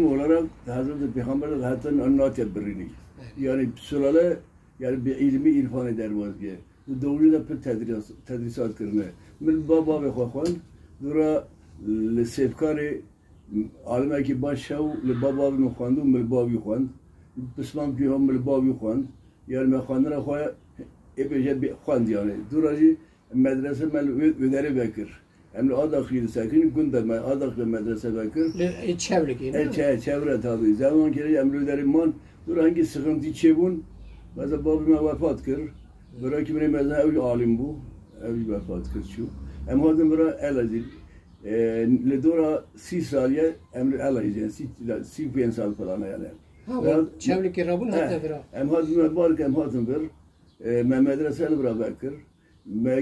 olarak Hazreti Peygamber zaten anlat ettirini. Yani sülale yani bir ilmi irfan eder vazgeçe. Bu doğru da bir tedrisat kırne. Mil baba ve xwan dura le sevkari alime ki başşav le baba ve xwandu mil baba xwan. Bismam ki ham mil baba xwan. Yani me xwandına xwa epeyce bir xwand yani. Duracı medrese mel öneri bekir. Hem adakıydı sakin günde me adaklı medrese bekir. Çevre çevre tabi. Zaman kere emrülerim man dur hangi sıkıntı çebun. Mesela babime vefat kır. Bırak ki benim mesela ev alim bu. Ev vefat kır şu. Hem hadım bura elazil. Ledora 6 saliye emri elazil. 5 sal falan yani. Çevre ki rabun hatta bira. Hem hadım bark hem hadım bir. Medresel bura bekir.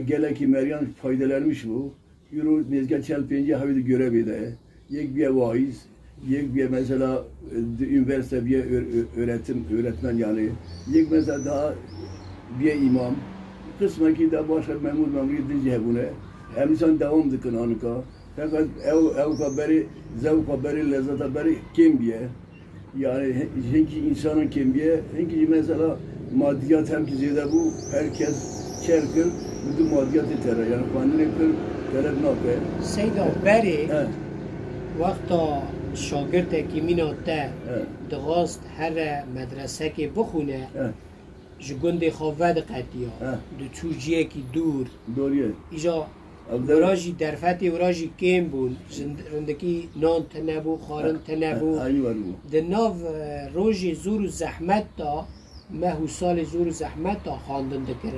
Gele ki Meryem faydalarmış bu. Euro mezge çelpince havide görebilde. Yek bir vaiz. Yek bir mesela üniversite bir öğretmen yani. Yek mesela daha bir imam. Kısmen ki de başka memur gidince buna. Hem insan devam dıkın anıka. Fakat ev haberi, zevk haberi, lezzet haberi kim bir? Yani çünkü insanın kim bir? Çünkü mesela maddiyat hem ki ziyade bu herkes çerkir. Bütün maddiyat iter. Yani kendine kır. Seyda beri وقتا شاگرد که میناته دغاست هر مدرسه که بخونه جگند خواد قطعیا دو چوجیه که دوریه ایجا وراجی درفتی وراجی کم بون رندکی نان تنبو خارن تنبو دناو روژی زور و زحمت تا مهو سال زور و زحمت تا خواندن دکره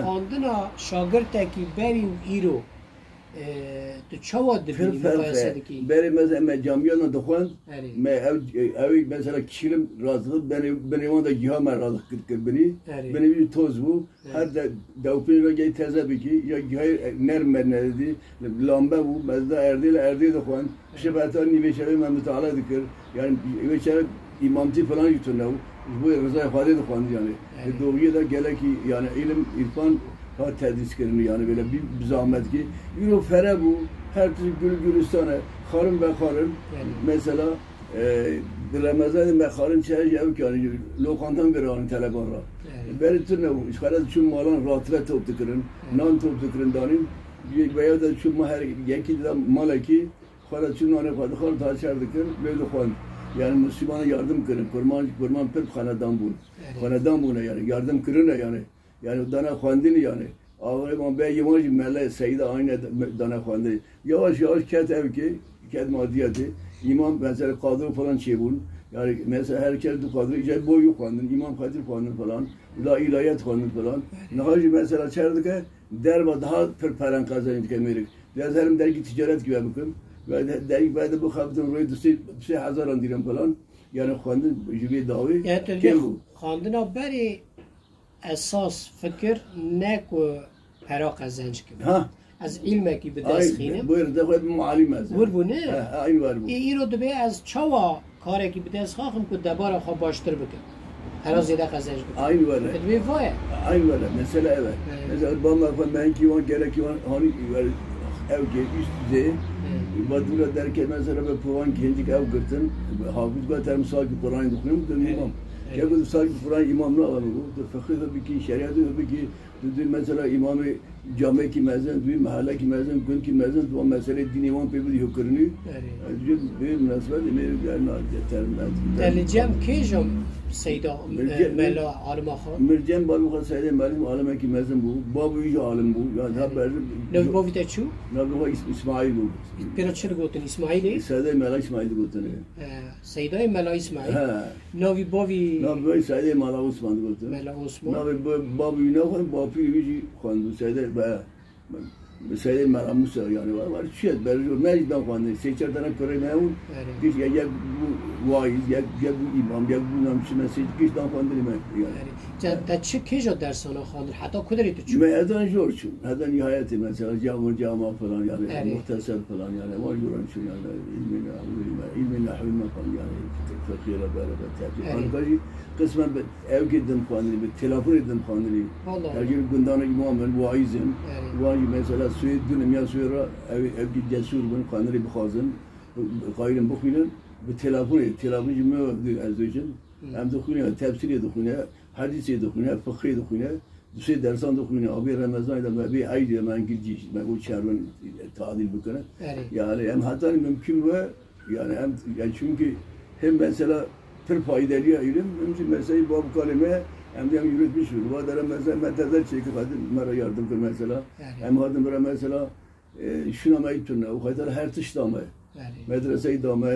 خواندنا شاگرد کی بری و ایرو تو چواد دبینی مقایسه دکی بری مثلا جامعه دخوان اوی مثلا کشیلم رازد بنی وان دا جهام رازد کرد بنی بی توز بو هر دوپین را گی تازه بکی یا جای نرم ندی لامبه بو مثلا اردی دخوان شبهتان نیوشهی من مطالعه دکر yani نیوشه imamti falan yutun bu Rıza Hadi de konu yani. Doğuya da gele ki yani ilim, irfan ha tedris kelime yani böyle bir zahmet ki. Euro fere bu her türlü Gülistan'a karın be karın mesela Ramazan be karın çay yok yani lokantan bir an telefonla. Beri türlü bu işgalat şu malan rahatla top tıkırın, nan top tıkırın danim veya da şu maher genki de malaki kara şu nane kadar taşardıkın böyle konu. Yani Müslümana yardım kırın, kurman pek hanedan buna yani yardım kırın yani. Yani dana kandini yani. Ağırman be yemacı mele seyde aynı dana kandini. Yavaş ket ev ki, ket maddiyeti. İmam mesela kadro falan şey bul. Yani mesela herkes bu kadro icabı boyu kandin, İmam Kadir kandin falan. La ilahiyat kandin falan. Nahacı mesela çerdike derba daha perperen kazanıcı kemerik. Biraz herim dergi ticaret gibi bakın. ve dergi بعد bu خواندن روی دوستی هزاران دیرم فلان yani خواندن جوی داوی yani خواندن بری اساس فکر نکو پرا قزنج کنه از علمی که به دست خینم بور دخواد معلم از بور بونه این ور بود ای رو دبی از چوا کاری که به دست خواهم که دبار خو باشتر بکن پرا زیاده قزنج بکن این ور دبی وای این ور مثلا evet mesela bana ben ki on gerek ki hani ev üstte Badura derken mesela ben puan kendi ev gırtın hafız gater misal ki Kur'an okuyorum dönüyorum. Ya bu misal ki Kur'an imamla var bu. Fıkıh da bir ki şeriat da bir ki mesela imamı cami ki mezen, bir mahalle ki mezen, gün ki mezen bu mesele din imam pe bir hükürünü. Bir münasebet emir gelme yetermez. Delicem kejam Seyda Mela Alima Khan. Mircem babu Seyda Melim alime ki mezen bu. Babu iyi alim bu. Yani haber. Ne babu da şu? Ne babu İsmail bu. Pira çır gotun İsmail'i? Seyda Mela İsmail gotun. Seyda Mela İsmail. Navi bavi. Navi Seyda Mela Osman gotun. Mela Osman. Navi babu ne var? Babu iyi khandu Seyda ba. Seyda Mela Musa yani var. Şey berjo mecdan khandu. Seçer tane köreme un. Biz ya bu vaiz ya bu imam ya bu namçı mesaj kişiden khandu yani. تا چه کجا درسانا خواندن حتی کدری تو چون؟ هذا جورشون هذا نهاية مثلا جامعة فلان يعني مختصر فلان يعني ما جورشون يعني علم نحو مثلا يعني فقيرة باربة تابع أنا قسما أو جدا خواندني بالتلفون جدا خواندني. هاجي قندانا إمام الواعظين واجي مثلا سوی دونم یا سوی را اوکی جسور بن خانری بخوازن قایلم بخونن به تلفن جمعه ازوجن هم دخونه تفسیری دخونه حدیثی دخونه فقهی دخونه دوستی درسان دخونه آبی رمضان دم آبی عیدی من گیجیش من گوش چرون تعدیل بکنه yani hem hatta mümkün ve yani hem yani çünkü hem mesela tır faydalı ilim hem mesela bu kaleme hem de yürütmüş bu da mesela metazar çekip hadi mera yardım kır mesela hem hadım bera mesela şuna maytuna o kadar her tıştama medreseyi dama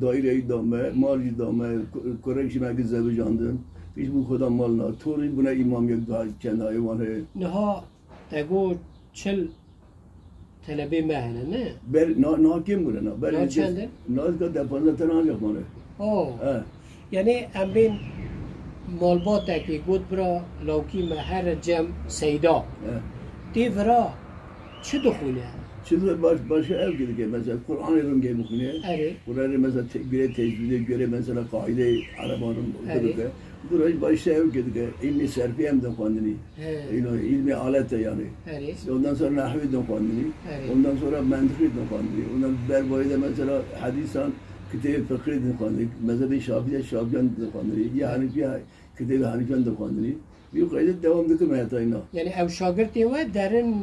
daireyi dama mali dama Kureyş merkezi jandım hiç bu kadar malına tori buna imam yok daha kendi hayvanı neha tego çel talebe mehne ne ber na kim bu ne ber ne kadar defanla tanıyor bana yani emrin malbat ki god bra lawki me her cem seyda devra çi dukhune şimdi başka ev gibi mesela Kur'an elim gibi bukhune Kur'an'ı mesela bir tecvide göre mesela kaide Arap'ın okuduğu burayı başka ev gibi ilmi serfiyem de kendini ilmi alet de yani ondan sonra nahvi de kendini ondan sonra mentıkı de kendini ondan berbayda mesela hadisan kitabı fıkıh de kendini mezhebi Şafiyan de kendini yani bir kitabı Hanifen de kendini bir kaydet devamdaki mehtayına. Yani ev şagirti ve derin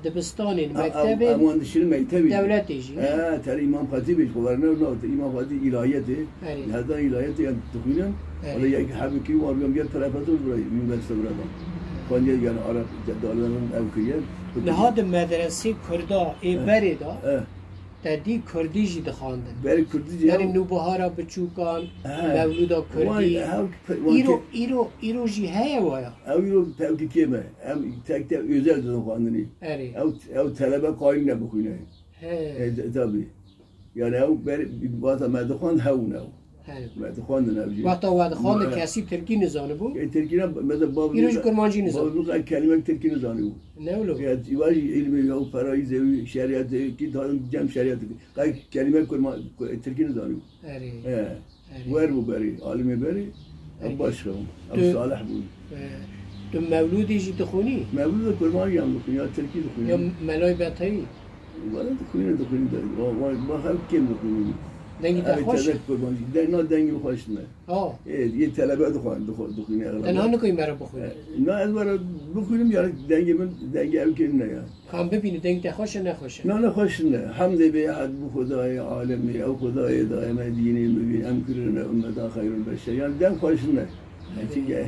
dibistanın mektebi aman dışarı mektebi devletici. Ter İmam Hatip'i kuvarına İmam Hatip ilahiyeti. Nereden ilahiyeti yani tukunan ولا يجي حبكي وارجع جت ترابطه برای üniversite burada. Konya yani Arap dağlarının evkiye. Nehad medrese Kurda beri da. Tedi Kurdici dixandin. Beri Kurdici. Yani Nubahara biçukan, Mevluda Kurdi. İro jî heye waya. İro tevki kime? Em tek özel dixandini. Ev talebe kayn ne bixune. Tabii. Yani ev beri vata medxan hevne. خواند نبودی. وقتا خواند کسی ترکی نزانه بود؟ ترکی نه مثلا باب ایروش کرمانجی نزانه. باب لغت کلمه ترکی نزانه بود. نه ولو. ایواش علمی یا فرایض شریعت کی دارم جم شریعت کی کلمه کرمان ترکی نزانه بود. ور بود بری عالمی بری. باش خون. صالح بود. تو مولودی چی تخونی؟ مولود کرمانجی هم دخونی یا ترکی دخونی. یا ملای بطهی؟ ولی دخونی با هم کم دخونی. Dengi de hoş. Ne dengi hoş ne? Ye talebe dukuyun ağlar. Ben hangi koyayım bana bukuyun? Ne ezber bukuyum ya dengi evkin ne ya? Kan bebini dengi de hoş ne hoş? Ne hoş ne? Hamd be had bu Hudaya alemi ev Hudaya daima dini mübin emkirine ümmeta hayrul beşer. Yani den hoş ne? Çünkü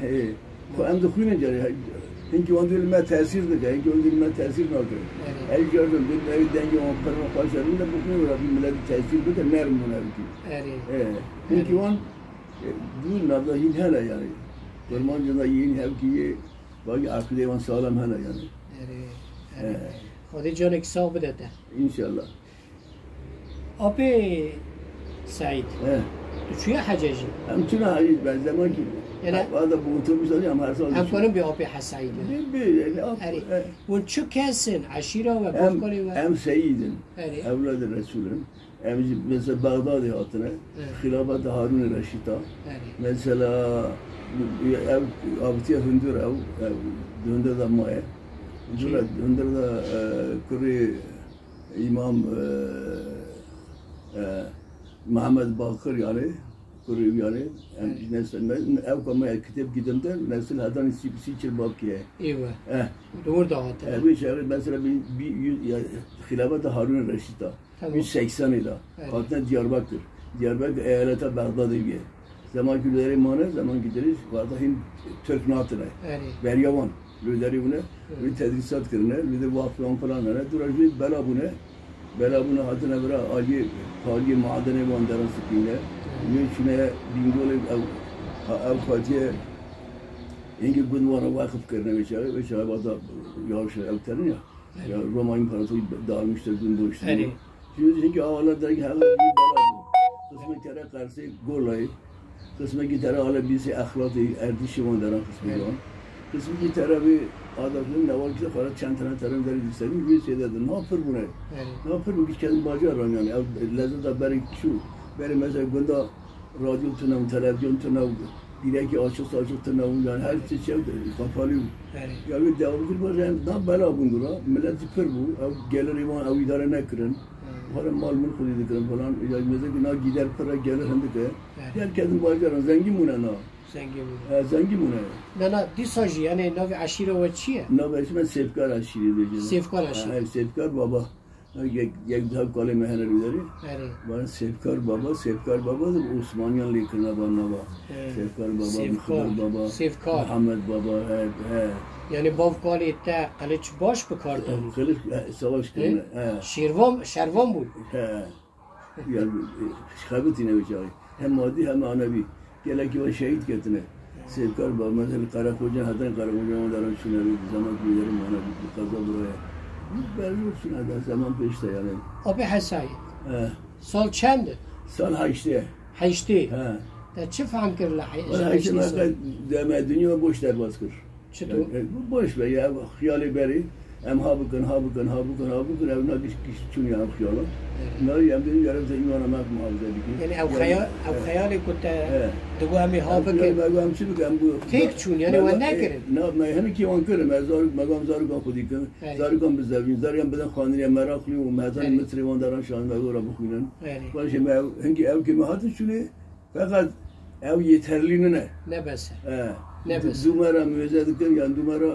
bu em dukuyun ya. Çünkü onun dilime tesir de gayet onun dilime tesir ne oldu? El gördüm bir evi dengi o parmak başlarında bugün Rabbim millet tesir de nerm buna bir. Çünkü on bu nabda hin hala yani. Kurmancıda yin hevkiye bagi aklı van sağlam hala yani. Hadi canek sağ bedete. İnşallah. Abi Said. Çuya hacacı. Hem tüne hacı ben zaman ki. Yani هذا بوتومس هم هر سال. هم کنم به آبی حسایده. اون چه کسین عشیره و بافکاری و. هم سیدن. اولاد رسولن. هم مثل بغداد هاتنه. خلافت هارون رشیدا. مثلا آبتیه هندور او هندور دمایه. هندور دا کری امام محمد باقر yani. Kuruyor yani. Ev kamaya kitap gidimde nesil hadan siçil bakiye. Evet. Doğru da hatta. Bir şey mesela bir hilafet Harun Reşit'a 180 ila. Hatta Diyarbakır. Diyarbakır eyalete Bağdat'a gibi. Zaman günleri mane zaman gideriz. Varda hin Türk natına. Beryavan. Lüderi buna. Bir tedrisat kırına. Bir de vakfılan falan. Duraj bir bela buna. Bela buna hatına bira Ali madene vandaran sıkıyla. Yönetmeye bingole ev Fatih'e ingi bunlara vakıf kırına veçare bazı yavaş evterin ya Roma İmparatoru dağılmıştır gün doğuştu. Çünkü ağalar der ki her bir bela bu. Kısmı kere karşı golayı, kısmı gitarı ala birisi ahlakı erdişi vandaran kısmı olan. Kısmı gitarı bir adamın ne var ki para çantana tarım der istedim bir şey dedi. Ne yapır bu ne? Ne yapır bu ki kendin bacı aran yani lezzet haberi şu. Benim mesela bunda radyo tünem, televizyon tünem, direkt açık tırnağı yani her şey kapalı. Ya bir devam edip bazen daha bela bundura millet zikir bu. Gelir iman av idare ne kırın. Falan mal mülk kırın falan. Ya mesela günah gider para gelir hem de. Herkesin bazıları zengin bu ne na. Zengin bu ne. Ne disajı yani navi aşire ve çiye? Navi ismi Sefkar aşire diyeceğim. Sefkar aşire. Sefkar baba. یک دو کاله مهنر بیداری. بله. سفکار بابا در عثمانیان لیکن بابا. سفکار بابا. سفکار. محمد بابا. یعنی باف کالی تا قلیچ باش بکردن. قلیچ سواش کنه. شروان بود. yani şikayetine bıçağı. Hem maddi hem manevi. Gele ki o şehit getine. Sefkar baba mesela Karakoca hatta Karakoca onların şunları zaman büyülerim bana bir kaza buraya. Belli olsun hadi zaman peşte yani. Abi Hasay. Sal çendi? Sal haçti. Haçti. Da çi fahm kir la haçti? Haçti deme dünya boş der baskır. Çeto? Boş be ya hiyali beri. Em habıkın evna kiş çün ya hiyala. Ne yemdin yarım da imana mak muhafaza yani ev hayali kut dugami habıkın. Magam çibuk em bu. Tek çün yani ve ne kirin? Ne hani ki on kirin magam zarıkan kudi kirin. Zarıkan bizavin zarıkan bizden khaniriye meraklı و مهزان مصری وان دارن شان مگورا بخونن. باشه ما هنگی ev kimi hatı şunu fakat ev yeterliğine ne? Ne bese? Ne bese? Dumara müezzedekin yani dumara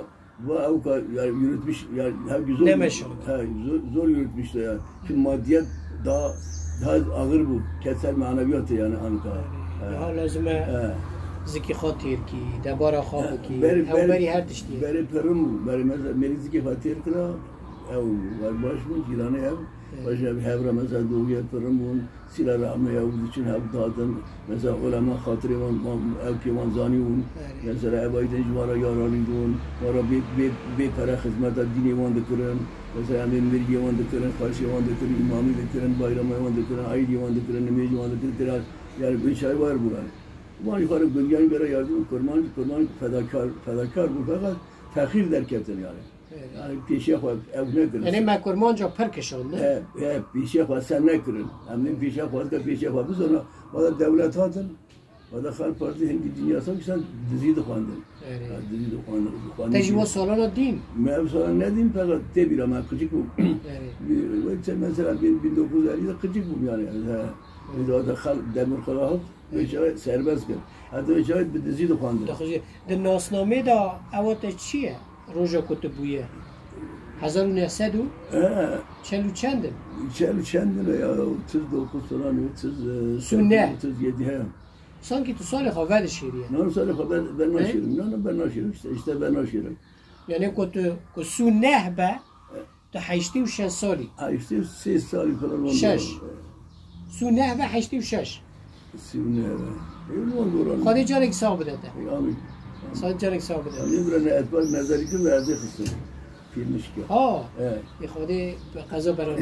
bu avka yani yürütmüş yani zor yürütmüş de yani. Çünkü maddiyat daha ağır bu. Ketsel maneviyatı yani anka. Ya lazım ziki khatir ki debara khab ki beri her tişti. Beri perum beri mesela meliziki khatir kıra ev var baş mı cilane ev. Başka bir hevra mesela doğuya perum bun sila rahme ev için ev dağıtın. Mesela ulema khatiri ev kivan zaniun. Mesela ev aydan juvara yaralidun. Vara bir para hizmeta dini van dikren. Mesela emir van dikren, karşı van dikren, imami dikren, bayram van dikren, aydi van dikren, nemaz van dikren. Yani bir şey var bu yani. Ama yukarı dünyanın göre yardım kurban fedakar bu fakat tehir derketin yani. Yani peşe koy ev ne kırın. Yani ben kurmanca perkeşon ne? Peşe koy sen ne kırın. Hem peşe koy biz sonra bana devlet atın. Bana Halk Parti hangi dünyası ki sen diziyi de kandın. Diziyi de kandın. Tecrübe salona din. Ben sana ne diyeyim fakat tebir ama küçük bu. Mesela 1950'de küçük bu yani. Bir de demir kalahat ve serbest kır. Hatta şahit bir dizi de kandın. De nasname da avata çiye? Roja kutubuye. 1900 çelu çendin? Çelu çendin ya 39 falan 37 he. Sanki tu salih haber şiiriye. Ne salih haber ben naşirim. Ben naşirim işte ben naşirim. Yani ku sünne be ta haşti ve 6 sali. Haşti 6 sali falan oldu. 6. Sünne ve haşti ve 6. Sünne ve. Khadi canik sabit ede. Amin. Sad canik sabit ede. Yani buraya etbar nazari ki verdi kısım. Filmiş ki. Ha. Evet. Khadi qaza baran.